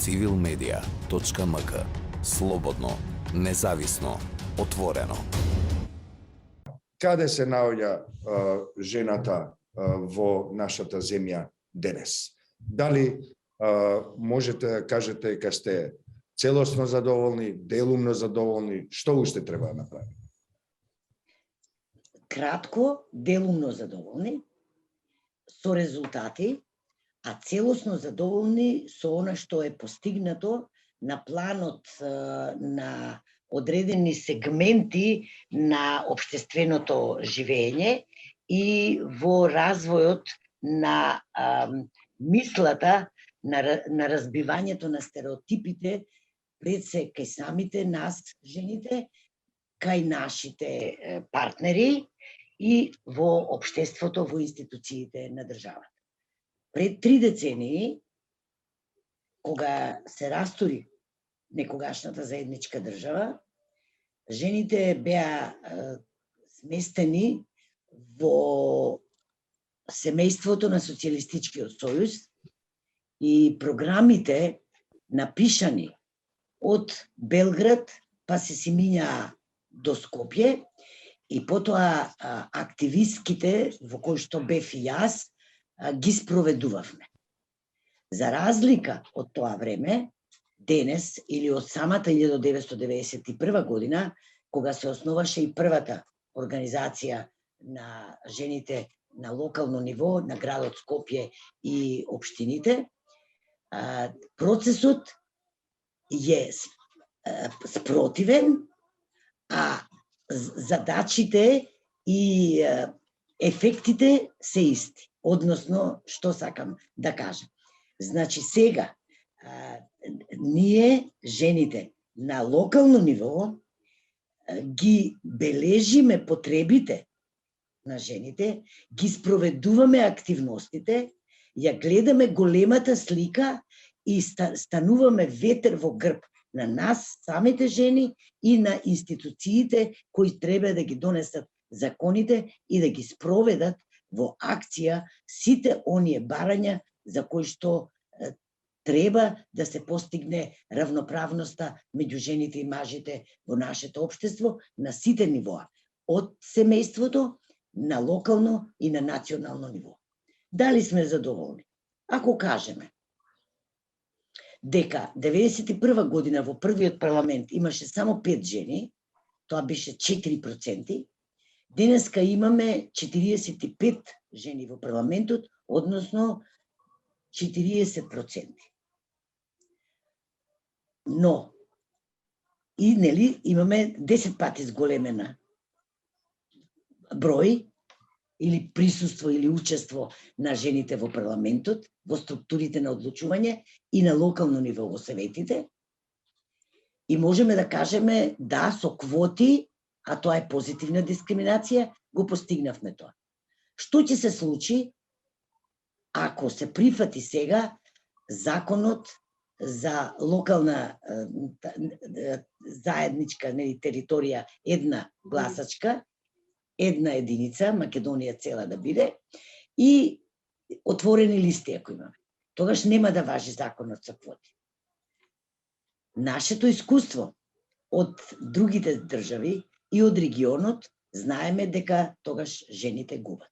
civilmedia.mk. Slobodno, независно, отворено. Каде се наоѓа жената во нашата земја денес? Дали можете да кажете дека сте целосно задоволни, делумно задоволни, што уште треба да направи? Кратко, делумно задоволни, со резултати, а целосно задоволни со она што е постигнато на планот на одредени сегменти на општественото живење и во развојот на мислата, на разбивањето на стереотипите пред се кај самите нас, жените, кај нашите партнери и во општеството, во институциите на државата. Пред 3 децении, кога се растури некогашната заедничка држава, жените беа сместени во семејството на Социјалистичкиот сојуз и програмите напишани од Белград па се минаа до Скопје и потоа активистките во кои што бев и јас ги спроведувавме. За разлика од тоа време, денес или од самата 1991 година, кога се основаше и првата организација на жените на локално ниво, на градот Скопје и општините, процесот е спротивен, а задачите и ефектите се исти. Односно, што сакам да кажам. Значи, сега, ние, жените, на локално ниво, ги бележиме потребите на жените, ги спроведуваме активностите, ја гледаме големата слика и стануваме ветер во грб на нас, самите жени и на институциите кои треба да ги донесат законите и да ги спроведат во акција сите оние барања за кои што треба да се постигне равноправноста меѓу жените и мажите во нашето општество на сите нивоа, од семејството на локално и на национално ниво. Дали сме задоволни? Ако кажеме дека 91 година во првиот парламент имаше само 5 жени, тоа беше 4%, денеска имаме 45 жени во парламентот, односно 40%. Но, и нели, имаме 10 пати зголемена број или присуство или учество на жените во парламентот, во структурите на одлучување и на локално ниво во советите. И можеме да кажеме да, со квоти, а тоа е позитивна дискриминација, го постигнавме тоа. Што ќе се случи ако се прифати сега законот за локална заедничка територија, една гласачка, една единица, Македонија цела да биде, и отворени листи ако имаме. Тогаш нема да важи законот за квоти. Нашето искуство од другите држави и од регионот знаеме дека тогаш жените губат.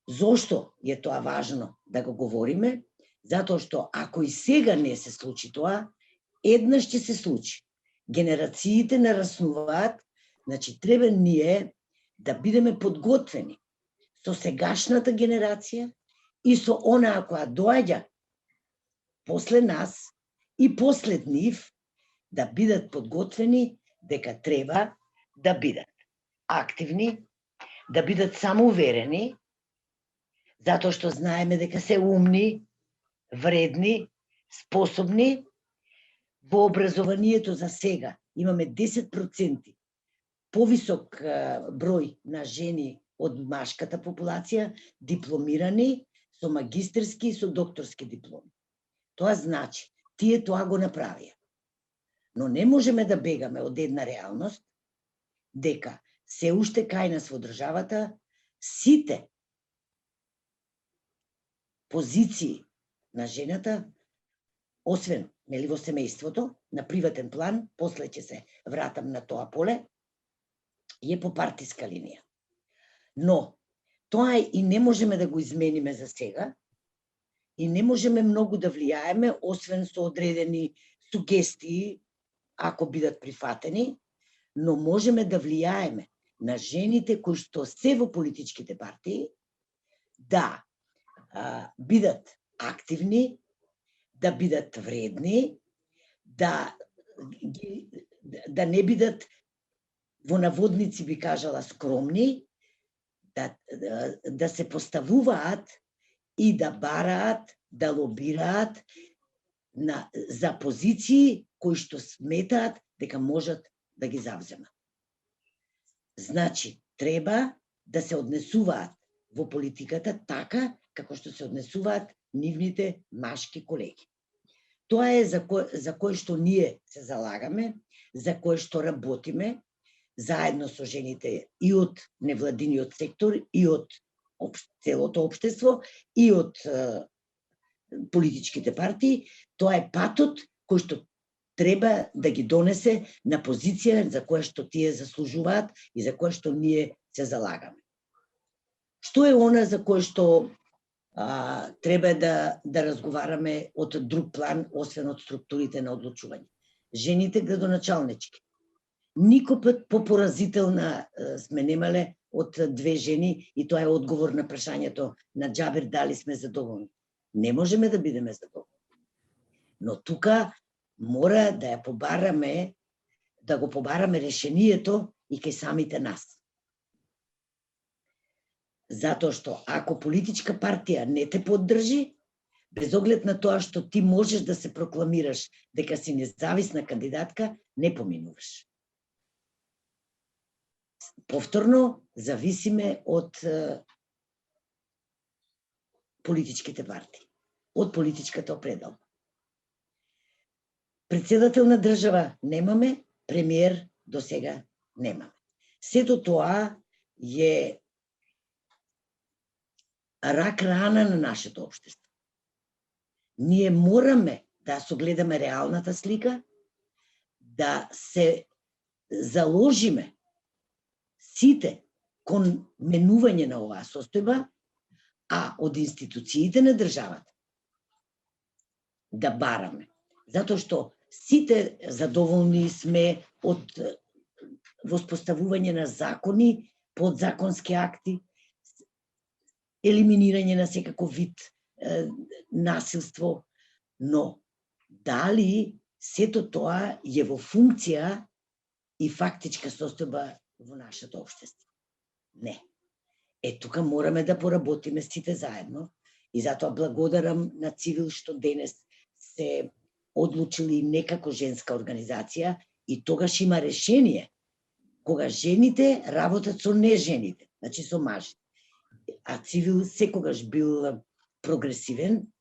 Зошто е тоа важно да го говориме? Затоа што ако и сега не се случи тоа, еднаш ќе се случи. Генерациите нараснуваат, значи треба ние да бидеме подготвени со сегашната генерација и со онаа која доаѓа после нас и послед нив, да бидат подготвени дека треба да бидат активни, да бидат самоуверени, затоа што знаеме дека се умни, вредни, способни. Во образованието за сега имаме 10% повисок број на жени од машката популација, дипломирани со магистерски и со докторски дипломи. Тоа значи, тие тоа го направија. Но не можеме да бегаме од една реалност, дека се уште кај нас во државата сите позиции на жената освен нели во семејството, на приватен план, после ќе се вратам на тоа поле, е по партиска линија. Но тоа и не можеме да го измениме за сега и не можеме многу да влијаеме, освен со одредени сугестии, ако бидат прифатени, но можеме да влијаеме на жените кои што се во политичките партии да бидат активни, да бидат вредни, да не бидат во наводници би кажала скромни, да се поставуваат и да бараат, да лобираат за позиции кои што сметаат дека можат да ги завземат. Значи, треба да се однесуваат во политиката така како што се однесуваат нивните машки колеги. Тоа е за кое што ние се залагаме, за кое што работиме, заедно со жените и од невладиниот сектор, и од целото општество, и од политичките партии. Тоа е патот кој што треба да ги донесе на позиција за која што тие заслужуваат и за која што ние се залагаме. Што е она за кое што треба да разговараме од друг план, освен од структурите на одлучување? Жените градоначалнички. Никој пат попоразителна сме немале од две жени и тоа е одговор на прашањето на Џабер дали сме задоволни. Не можеме да бидеме задоволни. Но тука мора да ја побараме, да го побараме решението и кај самите нас. Затоа што ако политичка партија не те поддржи, без оглед на тоа што ти можеш да се прокламираш дека си независна кандидатка, не поминуваш. Повторно, зависиме од политичките партии, од политичката определба. Председател на држава немаме, премиер до сега немаме. Сето тоа е рак рана на нашето општество. Ние мораме да согледаме реалната слика, да се заложиме сите кон менување на оваа состојба, а од институциите на државата да бараме. Затоа што сите задоволни сме од воспоставување на закони, подзаконски акти, елиминирање на секаков вид насилство, но дали сето тоа е во функција и фактичка состојба во нашето општество? Не. Тука мораме да поработиме сите заедно и затоа благодарам на Цивил што денес се одлучили некако женска организација и тогаш има решение кога жените работат со нежените, значи со мажите. А Цивил секогаш бил прогресивен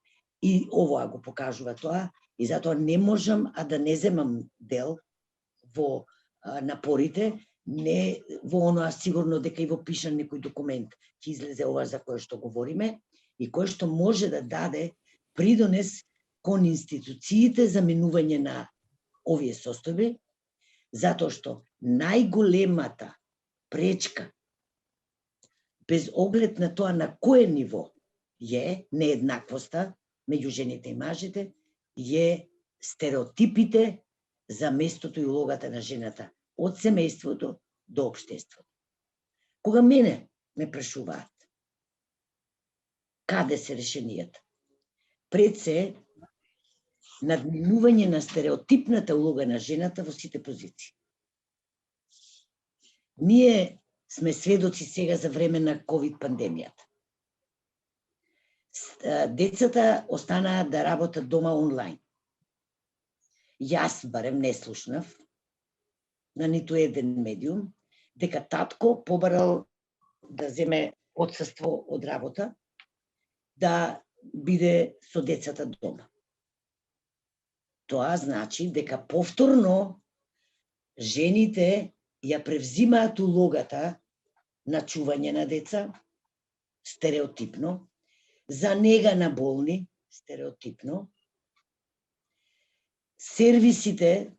и овоа го покажува тоа и затоа не можам да не земам дел во напорите, не во оноа сигурно дека и во пишан некој документ ќе излезе ова за кое што говориме и кое што може да даде придонес кон институциите за менување на овие состојби, затоа што најголемата пречка без оглед на тоа на кое ниво е нееднаквоста меѓу жените и мажите, е стереотипите за местото и улогата на жената од семејството до општеството. Кога мене ме прашуваат каде се решенијата, пред се надминување на стереотипната улога на жената во сите позиции. Ние сме сведоци сега за време на COVID пандемијата. Децата останаа да работат дома онлайн. Јас барем не слушнав на ниту еден медиум дека татко побарал да земе отсуство од работа, да биде со децата дома. Тоа значи дека повторно жените ја превзимаат улогата на чување на деца, стереотипно, за нега на болни, стереотипно, сервисите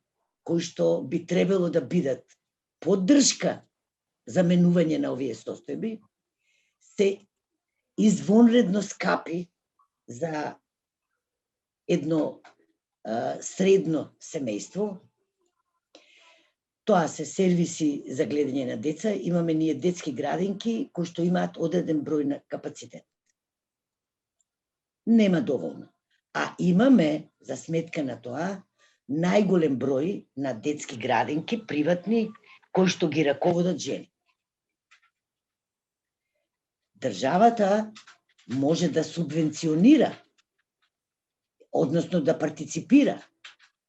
кои што би требало да бидат поддршка за менување на овие состојби, се извонредно скапи за едно средно семејство. Тоа се сервиси за гледање на деца. Имаме ние детски градинки кои што имаат одреден број на капацитет. Нема доволно. А имаме, за сметка на тоа, најголем број на детски градинки, приватни, кои што ги раководат жени. Државата може да субвенционира, односно да партиципира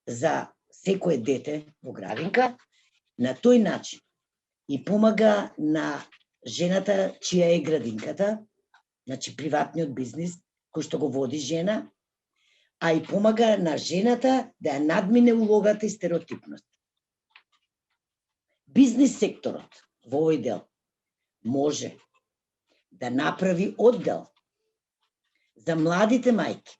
за секое дете во градинка, на тој начин и помага на жената чија е градинката, значи приватниот бизнис кој што го води жена, а и помага на жената да ја надмине улогата и стереотипност. Бизнис секторот во овој дел може да направи оддел за младите мајки,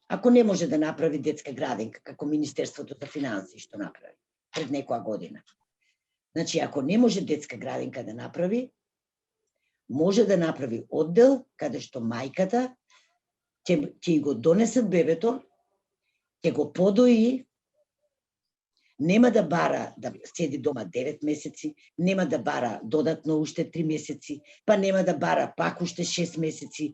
ако не може да направи детска градинка, како Министерството за финансии што направи пред некоја година. Значи, ако не може детска градинка да направи, може да направи оддел каде што мајката ќе го донесат бебето, ќе го подои, нема да бара да седи дома 9 месеци, нема да бара додатно уште 3 месеци, па нема да бара пак уште 6 месеци.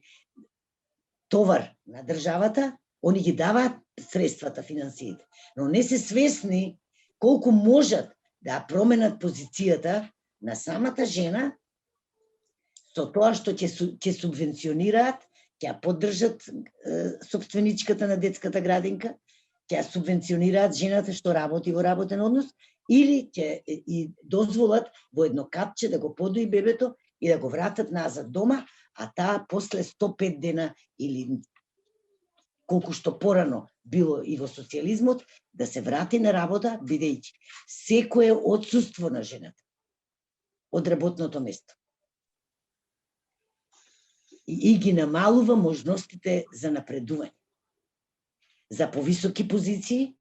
Товар на државата, они ги даваат средствата, финансиите, но не се свесни колку можат да променат позицијата на самата жена со тоа што ќе субвенционираат, ќе ја поддржат собственичката на детската градинка, ќе ја субвенционираат жената што работи во работен однос, или ќе и дозволат во едно капче да го подои бебето и да го вратат назад дома, а таа после 105 дена или колку што порано било и во социјализмот, да се врати на работа, бидејќи секое отсуство на жената од работното место и ги намалува можностите за напредување, за повисоки позиции,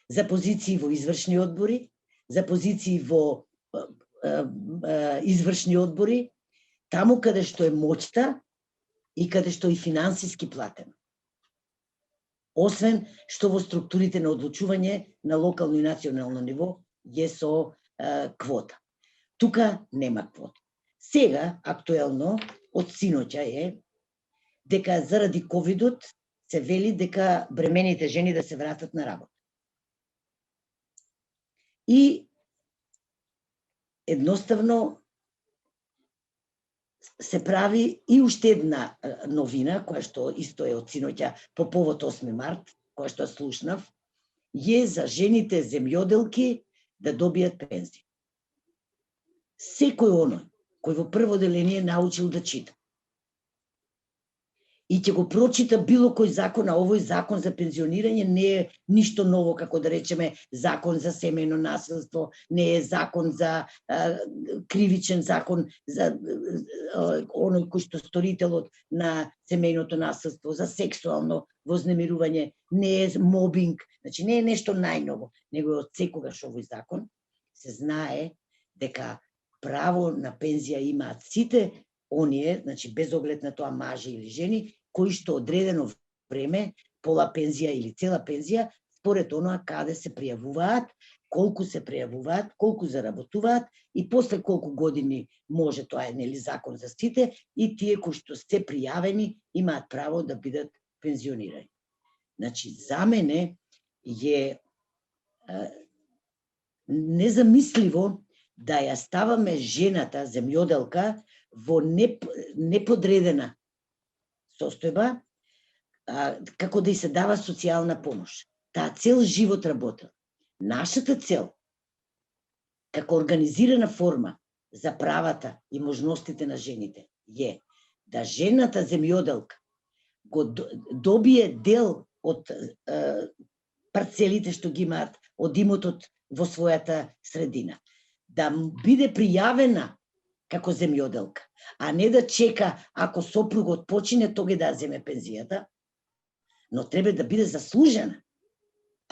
за позиции во извршни одбори, за позиции во извршни одбори, таму каде што е моќта и каде што е финансиски платено. Освен што во структурите на одлучување на локално и национално ниво е со квота. Тука нема квота. Сега, актуелно, од синоќа е дека заради ковидот се вели дека бремените жени да се вратат на работа. И едноставно се прави и уште една новина, која што исто е од синоќа по повод 8 март, која што слушнав, е за жените земјоделки да добијат пензија. Секој оној кој во прво деление научил да чита и ќе го прочита било кој закон, а овој закон за пензионирање не е ништо ново, како да речеме закон за семејно насилство, не е закон за кривичен закон за оној кој што сторителот на семејното насилство, за сексуално вознемирување, не е мобинг, значи не е нешто најново, него од секогаш овој закон се знае дека право на пензија имаат сите оние, значи без оглед на тоа мажи или жени, кои што одредено време, пола пензија или цела пензија, според оноа каде се пријавуваат, колку се пријавуваат, колку заработуваат и после колку години може, тоа е нели закон за сите, и тие кои што се пријавени имаат право да бидат пензионирани. Значи, за мене е незамисливо да ја ставаме жената, земјоделка, во неподредена состојба, како да ѝ се дава социјална помош. Таа цел живот работа. Нашата цел, како организирана форма за правата и можностите на жените, е да жената земјоделка го добие дел од парцелите што ги имаат, од имотот во својата средина. Да биде пријавена како земјоделка, а не да чека ако сопругот почине, тога да земе пензијата, но треба да биде заслужена,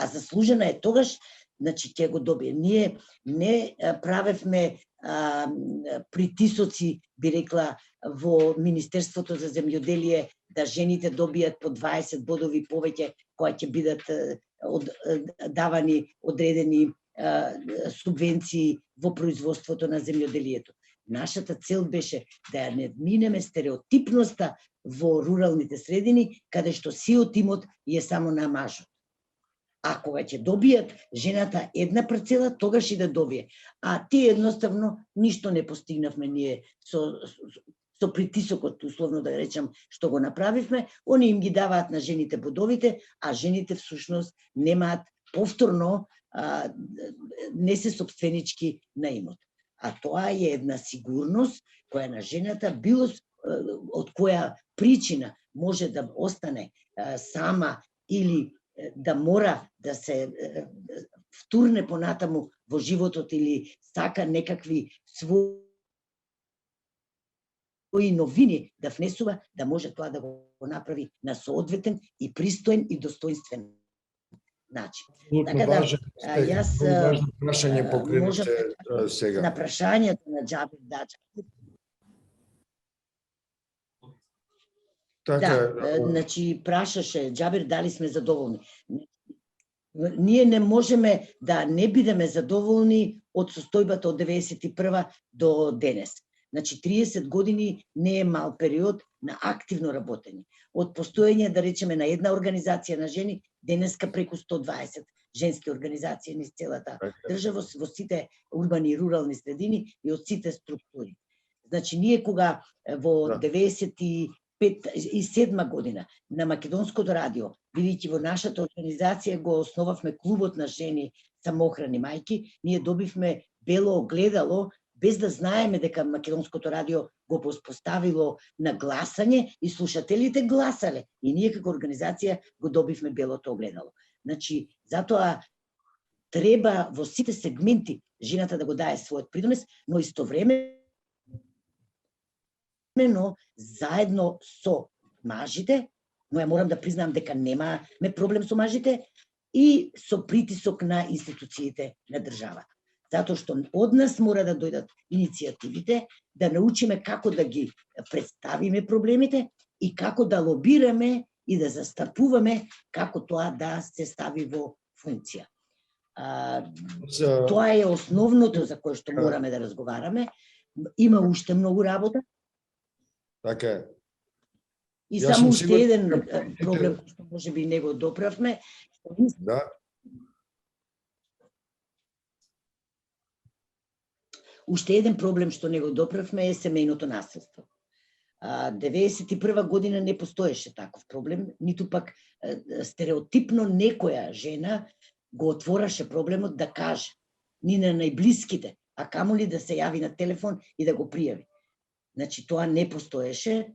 а заслужена е тогаш, значи ќе го добие. Ние не правевме притисоци, би рекла, во Министерството за земјоделие да жените добијат по 20 бодови повеќе, кои ќе бидат давани одредени субвенции во производството на земјоделието. Нашата цел беше да ја не минеме стереотипноста во руралните средини, каде што сиот имот е само на мажот. А кога ќе добијат жената една парцела, тогаш и да добие. А тие едноставно ништо не постигнавме ние со притисокот, условно да речам, што го направивме. Они им ги даваат на жените бодовите, а жените всушност немаат повторно, не се собственички на имот. А тоа е една сигурност која на жената, било од која причина може да остане сама или да мора да се втурне понатаму во животот или сака некакви своји новини да внесува, да може тоа да го направи на соодветен и пристоен и достоинствен начин. Така да, јас важно прашање покренете сега. На прашањето на Џабир Даџа. Да, значи прашаше Џабир дали сме задоволни. Ние не можеме да не бидеме задоволни од состојбата од 91 до денес. Значи 30 години не е мал период на активно работење. Од постоење, да речеме, на една организација на жени, денеска преку 120 женски организации низ целата држава, во сите урбани и рурални средини и од сите структури. Значи ние кога во 97 година на Македонското радио, бидејќи во нашата организација го основавме клубот на жени самоохрани мајки, ние добивме бело огледало, без да знаеме дека Македонското радио го поставило на гласање и слушателите гласале. И ние како организација го добивме белото огледало. Значи, затоа треба во сите сегменти жената да го дае својот придонес, но истовремено заедно со мажите, но ја морам да признам дека немаме проблем со мажите, и со притисок на институциите на државата. Затоа што од нас мора да дојдат иницијативите, да научиме како да ги представиме проблемите и како да лобираме и да застапуваме како тоа да се стави во функција. Тоа е основното за кое што мораме да разговараме. Има уште многу работа. Така е. И само уште еден проблем што можеби не го доправме. Да. Уште еден проблем што не го доправме е семејното насилство. 91 година не постоеше таков проблем, ниту пак стереотипно некоја жена го отвораше проблемот да каже, ни на најблиските, а камоли да се јави на телефон и да го пријави. Значи тоа не постоеше,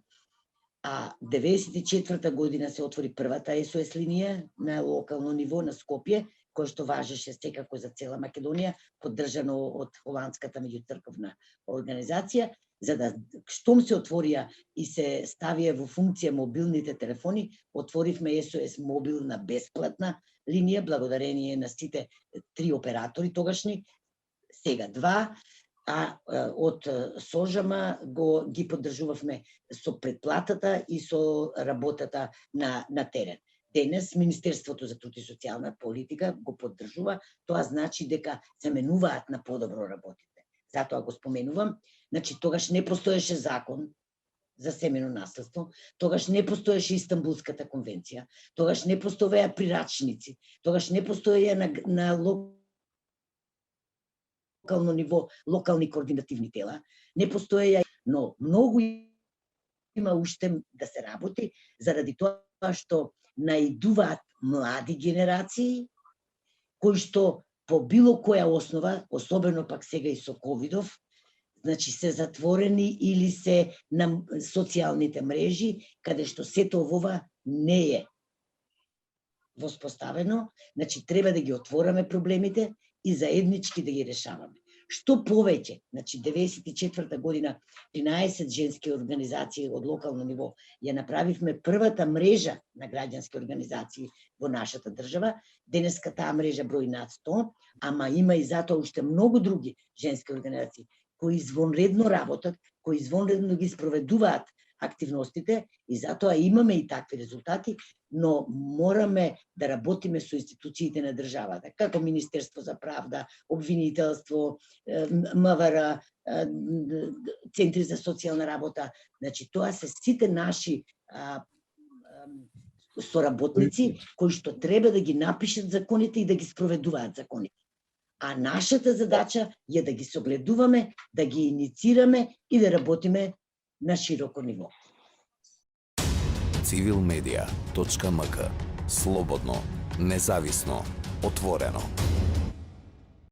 а 94 година се отвори првата SOS линија на локално ниво на Скопје, кој што важеше секако за цела Македонија, поддржано од Холандската меѓуцрковна организација, за да штом се отворија и се ставија во функција мобилните телефони, отворивме SOS мобилна бесплатна линија, благодарение на сите 3 оператори тогашни, сега 2, а од Сожама ги поддржувавме со предплатата и со работата на терен. Денес Министерството за труд и социјална политика го поддржува, тоа значи дека се менуваат на подобро работите. Затоа го споменувам. Значи, тогаш не постоеше закон за семејно насилство, тогаш не постоеше Истанбулската конвенција, тогаш не постоеа прирачници, тогаш не постоеа на локално ниво локални координативни тела, не постоеа, но многу има уште да се работи, заради тоа што наидуваат млади генерации, кои што по било која основа, особено пак сега и со ковидов, значи се затворени или се на социјалните мрежи, каде што сето ова не е воспоставено, значи треба да ги отвораме проблемите и заеднички да ги решаваме. Што повеќе, значи 94 година 13 женски организации од локално ниво ја направивме првата мрежа на граѓански организации во нашата држава. Денеска таа мрежа брои над 100, ама има и затоа уште многу други женски организации кои извонредно работат, кои извонредно ги спроведуваат активностите и затоа имаме и такви резултати, но мораме да работиме со институциите на државата, како Министерство за правда, обвинителство, МВР, центри за социјална работа. Значи, тоа се сите наши соработници кои што треба да ги напишат законите и да ги спроведуваат законите. А нашата задача е да ги согледуваме, да ги иницираме и да работиме на широко ниво. civilmedia.mk. Слободно, независно, отворено.